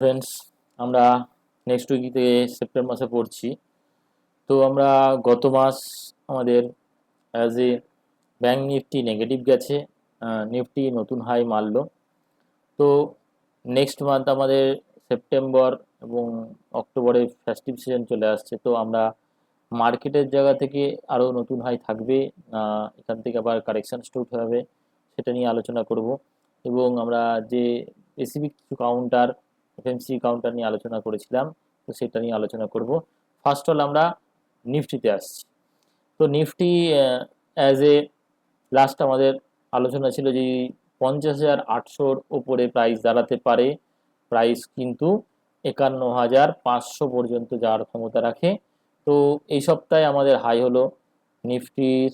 Friends, আমরা next week থেকে September মাসে পড়ছি। তো আমরা গত মাস আমাদের as a bank Nifty negative গেছে, নিফটি নতুন হাই মারলো। তো নেক্সট মান্থ আমাদের সেপ্টেম্বর এবং অক্টোবরে ফেস্টিভ সিজন চলে আসছে। তো আমরা মার্কেটের জায়গা থেকে আরও নতুন হাই থাকবে, এখান থেকে আবার কারেকশান স্টার্ট হবে, সেটা নিয়ে আলোচনা করব। এবং আমরা যে স্পেসিফিক কিছু কাউন্টার, এফএমসি কাউন্টার নিয়ে আলোচনা করেছিলাম, তো সেটা নিয়ে আলোচনা করব। ফার্স্ট অল আমরা নিফটিতে আসছি। তো নিফটি অ্যাজ এ লাস্ট আমাদের আলোচনা ছিল যে 50,800-র ওপরে প্রাইস দাঁড়াতে পারে। প্রাইস কিন্তু 51,500 পর্যন্ত যাওয়ার ক্ষমতা রাখে। তো এই সপ্তাহে আমাদের হাই হলো নিফটির,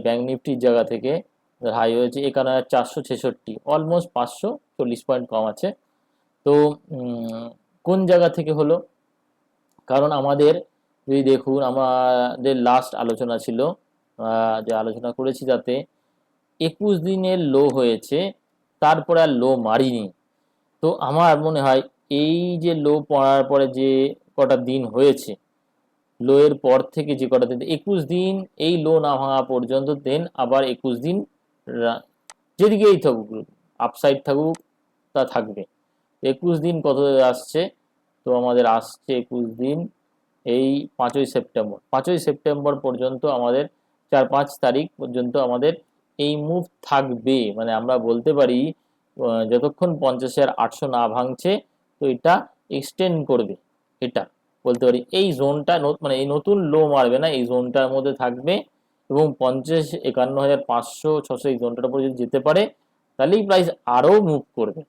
ব্যাংক নিফটির জায়গা থেকে হাই হয়েছে 51,466, অলমোস্ট 540 পয়েন্ট কম আছে। তো কোন জায়গা থেকে হলো? কারণ আমাদের যদি দেখুন, আমাদের লাস্ট আলোচনা ছিল, যে আলোচনা করেছি, তাতে 21 দিনের লো হয়েছে, তারপরে আর লো মারিনি। তো আমার মনে হয় এই যে লো পড়ার পরে যে কটা দিন হয়েছে, লো এর পর থেকে যে কটা দিন, 21 দিন এই লো না ভাঙা পর্যন্ত, দেন আবার 21 দিন যেদিকেই থাকুক, আপসাইড থাকুক, তা থাকবে। 21 দিন কত আসছে? তো আমাদের আসছে 21 দিন এই 5ই সেপ্টেম্বর পর্যন্ত, আমাদের 4-5 তারিখ পর্যন্ত আমাদের এই মুভ থাকবে। মানে আমরা বলতে পারি যতক্ষণ 50,800 না ভাঙছে, তো এটা এক্সটেন্ড করবে, এটা বলতে পারি। এই জোনটা মানে এই নতুন লো মারবে না, এই জোনটার মধ্যে থাকবে। এবং 50, 51,500-600 এই জোনটার উপরে যদি যেতে পারে, তাহলেই প্রাইস আরও মুভ করবে,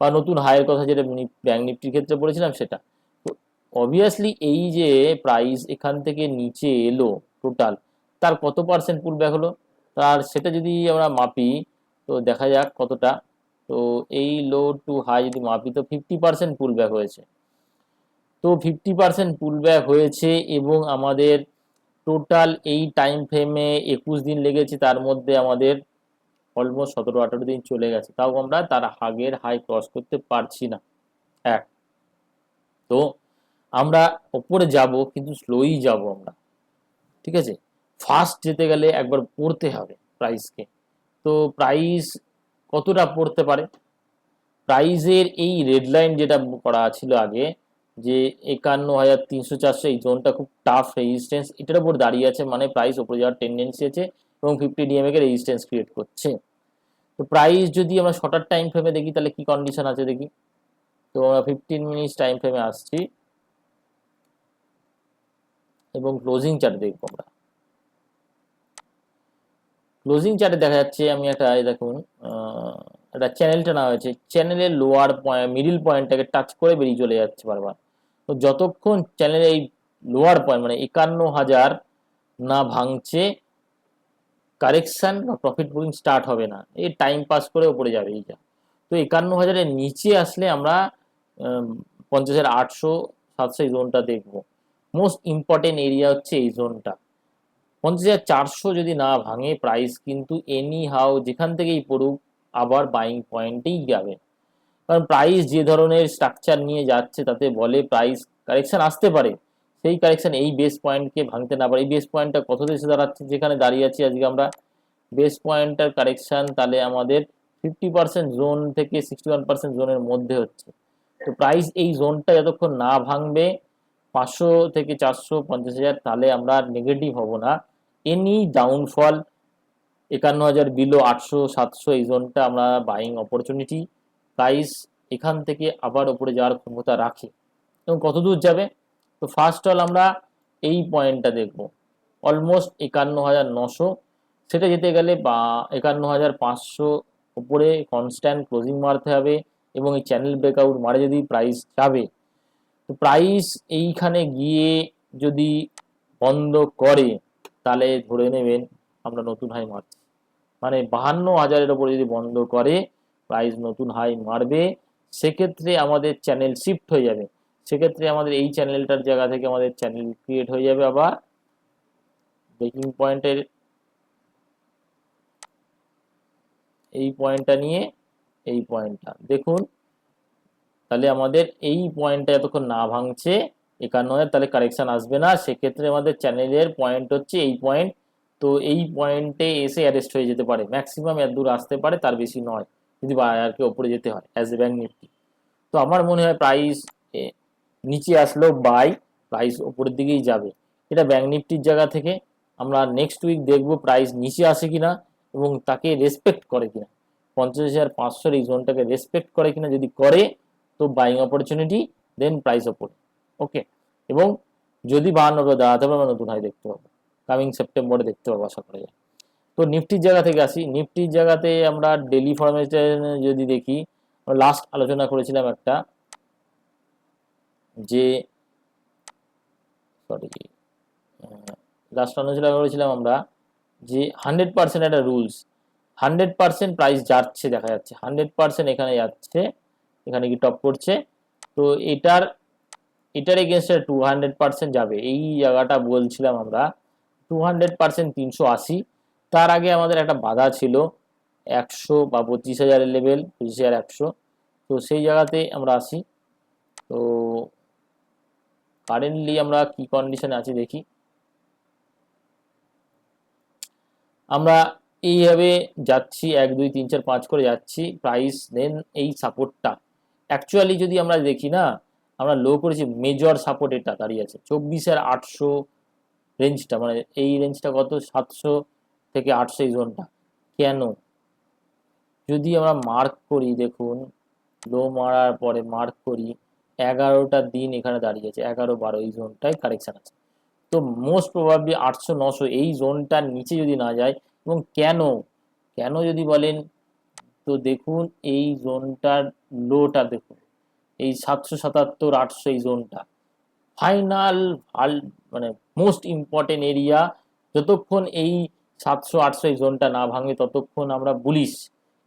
বা নতুন হাইয়ের কথা যেটা ব্যাংক নিফটির ক্ষেত্রে বলেছিলাম সেটা। তো অবভিয়াসলি এই যে প্রাইস এখান থেকে নিচে এলো টোটাল, তার কত পার্সেন্ট পুল ব্যাক হলো, তার সেটা যদি আমরা মাপি, তো দেখা যাক কতটা। তো এই লো টু হাই যদি মাপি, তো 50% পুল ব্যাক হয়েছে। তো 50% পুল ব্যাক হয়েছে, এবং আমাদের টোটাল এই টাইম ফ্রেমে 21 দিন লেগেছে, তার মধ্যে আমাদের অলমোস্ট 17-18 দিন চলে গেছে, তাও আমরা তার আগের হাই ক্রস করতে পারছি না। এক, তো আমরা ওপরে যাব, কিন্তু স্লোই যাব আমরা, ঠিক আছে? ফাস্ট যেতে গেলে একবার পড়তে হবে প্রাইসকে। তো প্রাইস কতটা পড়তে পারে? প্রাইজের এই রেড লাইন যেটা করা ছিল আগে, যে 51,300-400, এই জোনটা খুব টাফ রেজিস্ট্যান্স, এটার উপর দাঁড়িয়ে আছে, মানে প্রাইস ওপরে যাওয়ার টেন্ডেন্সি আছে, এবং 50 ডিএমএ কে রেজিস্ট্যান্স ক্রিয়েট করছে। তো প্রাইস যদি আমরা শর্টার টাইম ফ্রেমে দেখি, তাহলে কি কন্ডিশন আছে দেখি। তো আমরা 15 মিনিটস টাইম ফ্রেমে আসছি, এবং ক্লোজিং চার্ট দেখবো আমরা। ক্লোজিং চার্টে দেখা যাচ্ছে, আমি একটা, দেখুন, একটা চ্যানেলটা নেওয়া হয়েছে, চ্যানেলের লোয়ার পয়েন্ট, মিডিল পয়েন্টটাকে টাচ করে বেরিয়ে চলে যাচ্ছে বারবার। তো যতক্ষণ চ্যানেলের এই লোয়ার পয়েন্ট, মানে 51,000 না ভাঙছে, কারেকশন বা প্রফিট বুকিং স্টার্ট হবে না, এই টাইম পাস করে উপরে যাবে এইটা। তো 51,000-এর নিচে আসলে আমরা 50,800-700 এই জোনটা দেখবো। মোস্ট ইম্পর্টেন্ট এরিয়া হচ্ছে এই জোনটা। 50,400 যদি না ভাঙে, প্রাইস কিন্তু এনি হাউ যেখান থেকেই পড়ুক, আবার বাইং পয়েন্টেই যাবে। কারণ প্রাইস যে ধরনের স্ট্রাকচার নিয়ে যাচ্ছে, তাতে বলে প্রাইস কারেকশন আসতে পারে, সেই কারেকশন এই বেস পয়েন্টকে ভাঙতে না পারে। এই বেস পয়েন্টটা কত দেশে দাঁড়াচ্ছে, যেখানে দাঁড়িয়ে আছি আজকে আমরা, বেস পয়েন্টটার কারেকশন তাহলে আমাদের 50% জোন থেকে 61% জোনের মধ্যে হচ্ছে। তো প্রাইস এই জোনটা যতক্ষণ না ভাঙবে, 500 থেকে 400, 50,000, তাহলে আমরা নেগেটিভ হব না। এনি ডাউনফল 51,000 বিলো 800-700 এই জোনটা আমরা বাইং অপরচুনিটি। প্রাইস এখান থেকে আবার উপরে যাওয়ার ক্ষমতা রাখে, এবং কত দূর যাবে। তো ফার্স্ট অল আমরা এই পয়েন্টটা দেখব, অলমোস্ট 51,900, সেটা যেতে গেলে বা 51,500 উপরে কনস্ট্যান্ট ক্লোজিং মারতে হবে, এবং এই চ্যানেল ব্রেকআউট মারে যদি প্রাইস যাবে, তো প্রাইস এইখানে গিয়ে যদি বন্ধ করে, তাহলে ধরে নেবেন আমরা নতুন হাই মারছি। মানে 52,000-এর ওপরে যদি বন্ধ করে, প্রাইস নতুন হাই মারবে। সেক্ষেত্রে আমাদের চ্যানেল শিফট হয়ে যাবে, সেক্ষেত্রে আমাদের এই চ্যানেলটার জায়গা থেকে আমাদের চ্যানেল ক্রিয়েট হয়ে যাবে আবার ব্রেকিং পয়েন্টের এই পয়েন্টটা নিয়ে, এই পয়েন্টটা দেখুন, তাহলে আমাদের এই পয়েন্টটা যতক্ষণ না ভাঙছে 51,000, তাহলে কারেকশন আসবে না। সেক্ষেত্রে আমাদের চ্যানেলের পয়েন্ট হচ্ছে এই পয়েন্ট। তো এই পয়েন্টে এসে অ্যারেস্ট হয়ে যেতে পারে, ম্যাক্সিমাম এত দূর আসতে পারে, তার বেশি নয়, যদি বায়ারকে ওপরে যেতে হয় অ্যাজ এ ব্যাংক নিফটি। তো আমার মনে হয় প্রাইস নিচে আসলেও বাই, প্রাইস ওপরের দিকেই যাবে। এটা ব্যাংক নিফটির জায়গা থেকে। আমরা নেক্সট উইক দেখব প্রাইস নিচে আসে কিনা এবং তাকে রেসপেক্ট করে কিনা, 50,500 এই জোনটাকে রেসপেক্ট করে কিনা। যদি করে তো বাইং অপরচুনিটি, দেন প্রাইস ওপরে। ওকে, এবং যদি 52 দাঁড়াতে পারবে নতুন হাই দেখতে পাবো, কামিং সেপ্টেম্বরে দেখতে পাবো আশা করা যায়। তো নিফটির জায়গা থেকে আসি। নিফটির জায়গাতে আমরা ডেলি ফরম্যাটে যদি দেখি, লাস্ট আলোচনা করেছিলাম একটা, যে সরি লাস্ট আলোচনা করেছিলাম আমরা যে 100% একটা রুলস, 100% প্রাইস যাচ্ছে, দেখা যাচ্ছে 100% এখানে যাচ্ছে, এখানে কি টপ করছে। তো এটার এটার এগেনস্টে 200% যাবে, এই জায়গাটা বলছিলাম আমরা 200% 380। তার আগে আমাদের একটা বাধা ছিল 100 বা 25,000 লেভেল, 25,100। তো সেই জায়গাতে আমরা আসি। তো কারেন্টলি আমরা কি কন্ডিশনে আছি দেখি। আমরা এইভাবে যাচ্ছি 1 2 3 4 5 করে যাচ্ছি, প্রাইস দেন এই সাপোর্টটা অ্যাকচুয়ালি যদি আমরা দেখি না, আমরা লো করেছি, মেজর সাপোর্ট এটা দাঁড়িয়ে আছে 24,800 রেঞ্জটা, মানে এই রেঞ্জটা কত, 700 থেকে 800 এই জোনটা। কেন, যদি আমরা মার্ক করি, দেখুন লো মারার পরে মার্ক করি, 11টা দিন এখানে দাঁড়িয়েছে, 11 12 এই জোনটায় কারেকশন আছে। তো মোস্ট প্রবাবলি 800 900 এই জোনটার নিচে যদি না যায়, এবং কেন কেন যদি বলেন, তো দেখুন এই জোনটার লোটা দেখুন, এই 777 800 এই জোনটা ফাইনাল, মানে মোস্ট ইম্পর্টেন্ট এরিয়া। যতক্ষণ এই 700 800 এই জোনটা না ভাঙে ততক্ষণ আমরা বুলিশ।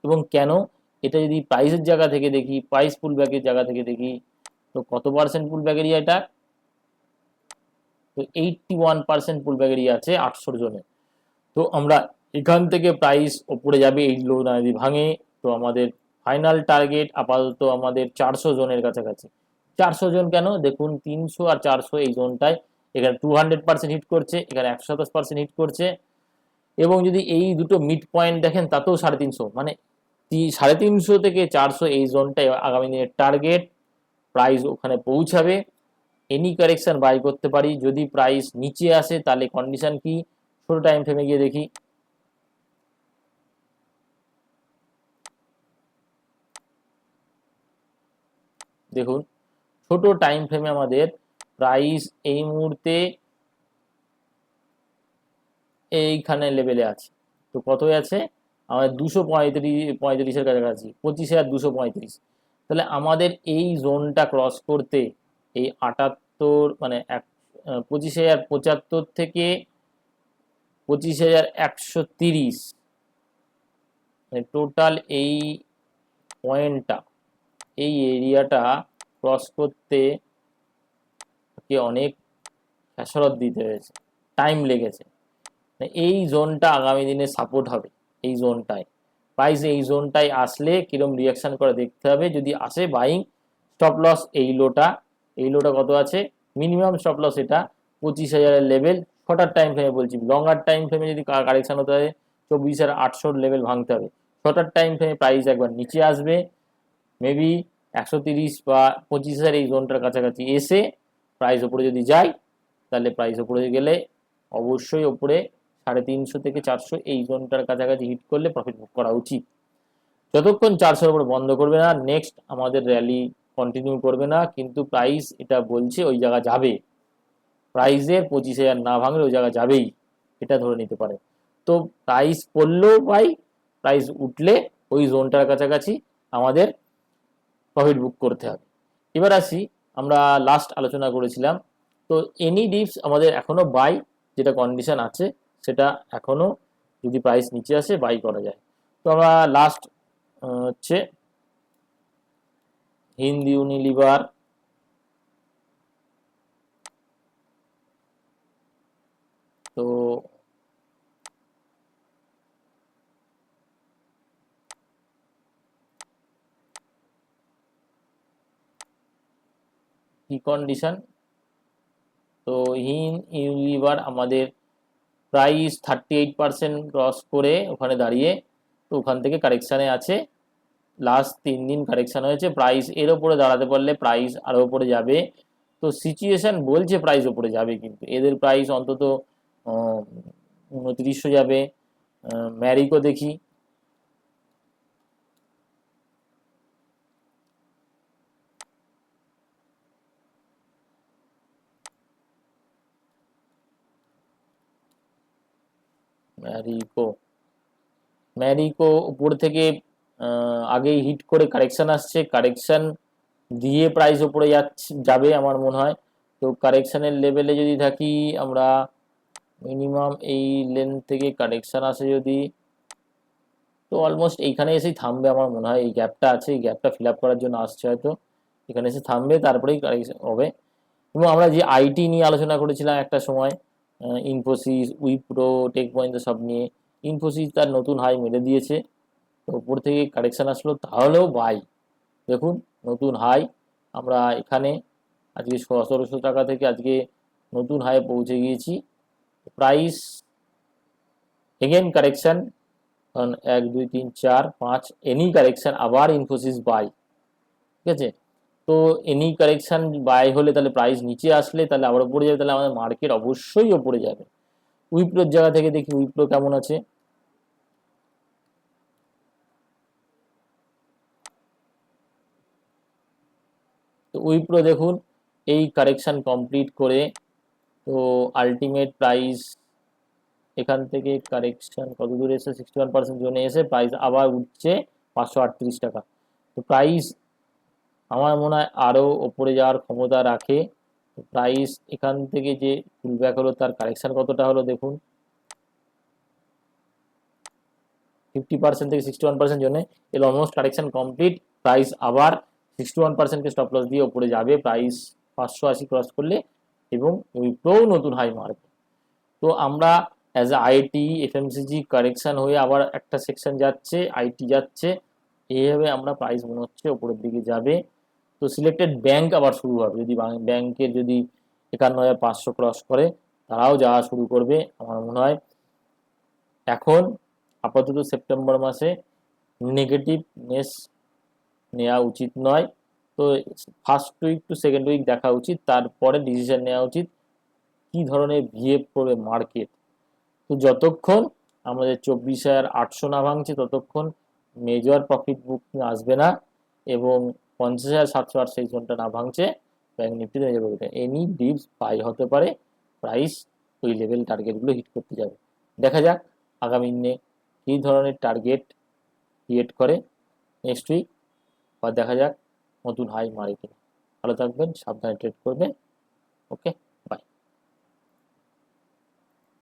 এবং কেন, এটা যদি প্রাইসের জায়গা থেকে দেখি, প্রাইস পুল ব্যাকের জায়গা থেকে দেখি, তো কত পার্সেন্ট পুল ব্যাক এরিয়া এটা, তো 81% পুল ব্যাক এরিয়া আছে 800 জনে। তো আমরা এখান থেকে প্রাইস ওপরে যাবে এই লো না যদি ভাঙে। তো আমাদের ফাইনাল টার্গেট আপাতত আমাদের 400 জনের কাছাকাছি। 400 জন কেন, দেখুন 300 আর 400 এই জোনটায়, এখানে 200% হিট করছে, এখানে 127% হিট করছে। এবং যদি এই দুটো মিড পয়েন্ট দেখেন তাতেও 350, মানে 350 থেকে 400 এই জোনটাই আগামী দিনের টার্গেট। প্রাইস ওখানে পৌঁছাবে, এনি কারেকশন বাই করতে পারি। যদি প্রাইস নিচে আসে তাহলে কন্ডিশন কি, ছোট টাইম ফ্রেমে গিয়ে দেখি। দেখুন ছোট টাইম ফ্রেমে আমাদের প্রাইস এই মুহূর্তে এইখানে লেভেলে আছে। তো কত আছে আমাদের 235 কাছাকাছি, 25,235। তাহলে আমাদের এই জোনটা ক্রস করতে এই 78 মানে 25,075 থেকে 25,130, মানে টোটাল এই পয়েন্টটা, এই এরিয়াটা ক্রস করতে অনেক খেসারত দিতে হয়েছে, টাইম লেগেছে। এই জোনটা আগামী দিনে সাপোর্ট হবে, এই জোনটায় প্রাইস, এই জোনটায় আসলে কিরম রিয়াকশন করে দেখতে হবে। যদি আসে বাইং, স্টপ লস এই লোটা, এই লোটা কত আছে, মিনিমাম স্টপ লস এটা 25,000 লেভেল। শর্টার টাইম ফ্রেমে বলছি, লঙ্গার টাইম ফ্রেমে যদি কারেকশন হতে হয় 24,800 লেভেল ভাঙতে হবে। শর্টার টাইম ফ্রেমে প্রাইস একবার নিচে আসবে, মেবি 130 বা 25,000 এই জোনটার কাছাকাছি এসে প্রাইস ওপরে যদি যায়, তাহলে প্রাইস ওপরে গেলে অবশ্যই ওপরে 350 থেকে 400 এই জোনটার কাছাকাছি হিট করলে প্রফিট বুক করা উচিত। যতক্ষণ 400-র উপরে বন্ধ করবে না, নেক্সট আমাদের র্যালি কন্টিনিউ করবে না। কিন্তু প্রাইস এটা বলছে ওই জায়গা যাবে, প্রাইসের 25,000 না ভাঙলে ওই জায়গা যাবেই, এটা ধরে নিতে পারে। তো প্রাইস পড়লেও পাই, প্রাইস উঠলে ওই জোনটার কাছাকাছি আমাদের প্রফিট বুক করতে হবে। এবার আসি, আমরা লাস্ট আলোচনা করেছিলাম, তো এনি ডিপস আমাদের এখনো বাই, যেটা কন্ডিশন আছে সেটা এখনো, যদি প্রাইস নিচে আসে বাই করা যায়। তো আমরা লাস্ট হচ্ছে হিন্দ ইউনিলিভার, তো কি কন্ডিশন, তো হিন ইউনিলিভার আমাদের প্রাইস 38% ক্রস করে ওখানে দাঁড়িয়ে, তো ওখান থেকে কারেকশানে আছে, লাস্ট 3 দিন কারেকশান হয়েছে, প্রাইস এর ওপরে দাঁড়াতে পারলে প্রাইস আরও ওপরে যাবে। তো সিচুয়েশন বলছে প্রাইস ওপরে যাবে, কিন্তু এদের প্রাইস অন্তত 2900 যাবে। ম্যারিকো দেখি, ম্যারিকো ম্যারিকো উপর থেকে আগেই হিট করে কারেকশন আসছে, কারেকশন দিয়ে প্রাইস ওপরে যাবে আমার মনে হয়। তো কারেকশনের লেভেলে যদি থাকি আমরা, মিনিমাম এই লেন্থ থেকে কারেকশন আসে যদি, তো অলমোস্ট এইখানে এসেই থামবে আমার মনে হয়। এই গ্যাপটা আছে, এই গ্যাপটা ফিল আপ করার জন্য আসছে হয়তো, এখানে এসে থামবে, তারপরেই কারেকশন হবে। এবং আমরা যে আইটি নিয়ে আলোচনা করেছিলাম একটা সময়, ইনফোসিস, উইপ্রো, টেক মহিন্দ্রা সব নিয়ে, ইনফোসিস তার নতুন হাই মেরে দিয়েছে, তো উপর থেকে কারেকশন আসলো, তাহলেও বাই। দেখুন নতুন হাই, আমরা এখানে আজকে 1700 টাকা থেকে আজকে নতুন হাই পৌঁছে গিয়েছি। প্রাইস এগেন কারেকশন, কারণ 1 2 3 4 5 এনি কারেকশন, আবার ইনফোসিস বাই, ঠিক আছে। তো এনি কারেকশন বাই হলে তাহলে প্রাইস নিচে আসলে তাহলে আবার উপরে যাবে, তাহলে আমাদের মার্কেট অবশ্যই উপরে যাবে। উইপ্রোর জায়গা থেকে দেখি উইপ্রো কেমন আছে। তো উইপ্রো দেখুন এই কারেকশন কমপ্লিট করে, তো আলটিমেট প্রাইস এখান থেকে কারেকশন কত দূরে এসে 61% জোনে এসে প্রাইস আবার উঠছে 538 টাকা। তো প্রাইস আমার মনে হয় আরও ওপরে যাওয়ার ক্ষমতা রাখে। প্রাইস এখান থেকে যে পুলব্যাক হলো তার কারেকশন কতটা হলো দেখুন, 50% থেকে 61% জন্য এর অলমোস্ট কারেকশন কমপ্লিট। প্রাইস আবার 61%কে স্টপ লস দিয়ে ওপরে যাবে, প্রাইস 580 ক্রস করলে, এবং উইপ্রোও নতুন হাই মারবে। তো আমরা as a IT FMCG correction হয়ে আবার একটা সেকশন যাচ্ছে, আইটি যাচ্ছে, এইভাবে আমরা প্রাইস মনে হচ্ছে ওপরের দিকে যাবে। তো সিলেক্টেড ব্যাংক আবার শুরু হবে, যদি ব্যাংকের যদি 51,500 ক্রস করে তারাও যাওয়া শুরু করবে আমার মনে হয়। এখন আপাতত সেপ্টেম্বর মাসে নেগেটিভনেস নেওয়া উচিত নয়, তো first week to second week দেখা উচিত, তারপরে ডিসিশন নেওয়া উচিত কি ধরনের বিহেভ করবে মার্কেট। তো যতক্ষণ আমাদের 24,800 না ভাঙছে ততক্ষণ মেজর প্রফিট বুকিং আসবে না, এবং 50,708 সেই জোনটা না ভাঙছে ব্যাংক নিফটিতে major profit, any dips buy হতে পারে, প্রাইস ওই লেভেল টার্গেটগুলো হিট করতে যাবে। দেখা যাক আগামী দিনে কী ধরনের টার্গেট ক্রিয়েট করে নেক্সট উইক, বা দেখা যাক নতুন হাই মারে কিনা। ভালো থাকবেন, সাবধানে ট্রেড করবেন। ওকে।